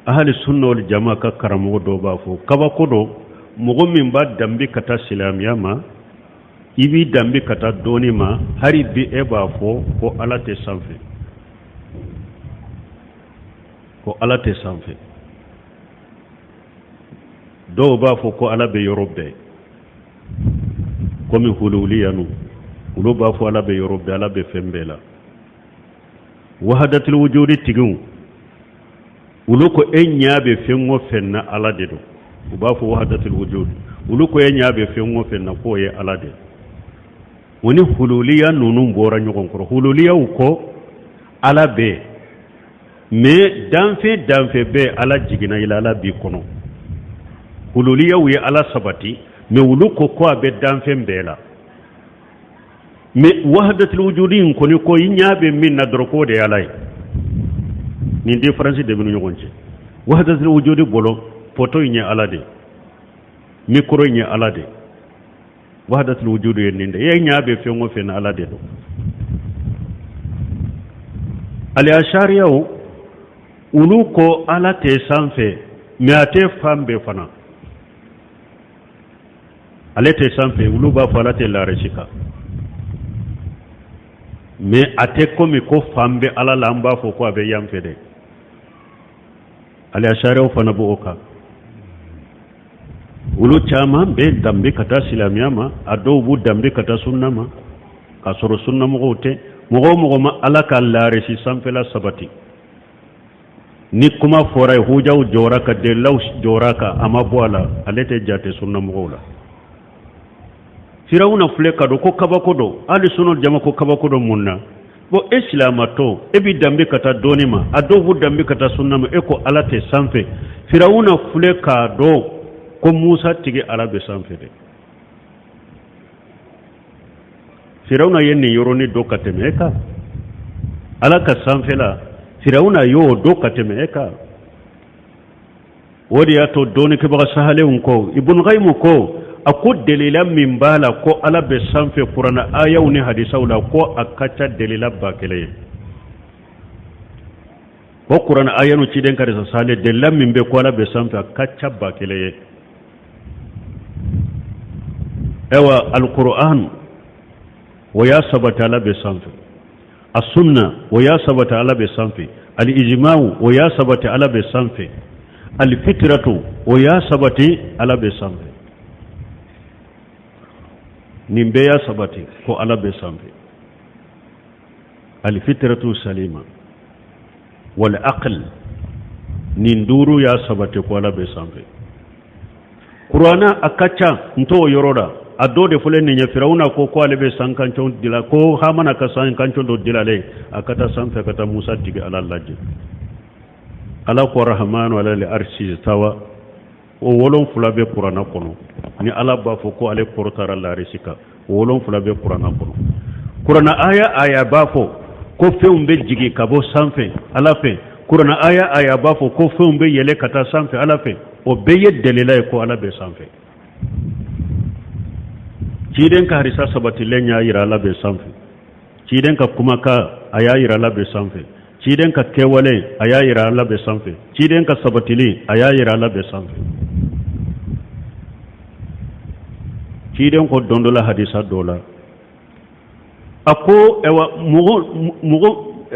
ahli sunna wal jamaa ka karamo do ba fo kaba kodo mogo min ba dambi kata silamiya ma ibi dambi kata doni ma hari bi e ba fo ko ala te sanfe ko ala te sanfe do ba fo ko ala be yorobe komi hululiyanu ulo ba fo ala be yorobe ala be fembela wahdatul wujudi tigun ulo ko enyabe fengo fenna ala de do uba fo wahdatul wujud ulo ko enyabe fengo fenna ko ye ala de woni hululiya nunun bora nyogon ko hululiya ko ala be me danfe be ala jigina ila ala bi kono hululiya wi ala sabati me ulo ko abe danfe mbela me wahdatul wujudin ko ni ko yinyaabe min na dorko de yalay ni difference de binu ngonce wahdatul wujudi bolo poto yinya alade micro yinya alade wahdatul wujudi yende yinyaabe fe ngo fe na alade do ali ashariya ulu ko ala te sanfe me ate fambe fana ale te sanfe ulu ba fala te la reshika mais ate komi ko fambe ala lamba fo ko abe yamfede ali ashare o fana bo oka ulu chama be dambe kata silamiyama ado bu dambe kata sunnama ka soro sunna mo gote mo ma ala ka lare si sanfela sabati ni kuma fora hujaw joraka de law joraka ama boala alete jate sunna mo gola firawuna fule kado ko kabakodo ali sunul jama ko kabakodo munna bo islamato ebi dambe kata donima ado hu dambe kata sunnama eko alate sanfe firawuna fule kado ko musa tigi alabe sanfe de firawuna yenni yoroni do katemeka alaka sanfela firawuna yo do katemeka wodi ato doni ke baga sahale unko ibn qayyim ko ako delila min bala ko ala be sanfe qur'ana ayaw ni hadisawla ko akacha delila bakele ko qur'ana ayanu ci den kare sale delila min be ko ala be sanfe akacha bakele ewa alquran wa ya sabata ala be sanfe as-sunna wa ya sabata ala be sanfe al-ijma'u wa ya sabata ala be sanfe al-fitratu wa ya sabati ala be sanfe nimbe ya sabati ko ala be sanfe al-fitratu salima wal aql ninduru ya sabati ko ala be sanfe qur'ana akacha nto yoroda adode fulen ni firawuna ko ala be sankancho dila ko hamana ka sankancho do dila le akata sanfe kata musa tigi ala laji ala ko rahman wala li arshi tawa o wolon fula be qur'ana kono ni ala ba fo ko ale portara la risika o wolon fula be qur'ana kono qur'ana aya ba fo ko feumbe jigi kabo sanfe ala fe qur'ana aya ba fo ko feumbe yele kata sanfe ala fe o beye delila ko ala be sanfe ciden ka harisa sabati lenya yira ala be sanfe ciden ka kuma ka aya yira ala be sanfe ciden ka kewale aya yira ala be sanfe ciden ka sabatili aya yira ala be sanfe ciden ko dondola hadisa dola ako ewa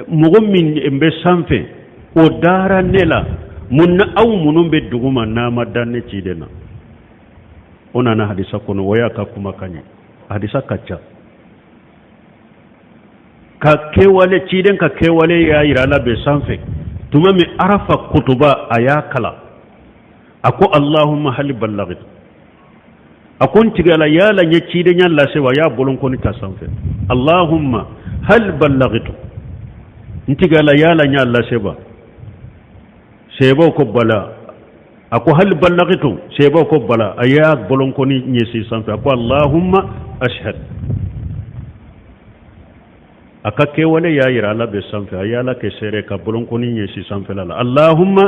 mugo min embe sanfe o dara nela munna aw munum be duguma na madanne cidena ona na hadisa kono waya ka kuma kanye hadisa kacca ka kewale ciden ka kewale ya yira la be sanfe tuma mi arafa kutuba ayakala ako allahumma hal ballaghit akon tigala yala nya ciden yan la sewa ya bolon ko ni ta sanfe allahumma hal ballaghit ntigala yala nya la seba sebo ko bala ako hal ballaghtu sebo ko bala aya bolon ko ni nyesi sanfe ako allahumma ashhad aka kewale ya yira la be sanfe aya la ke sere ka bolon ko ni nyesi sanfe la allahumma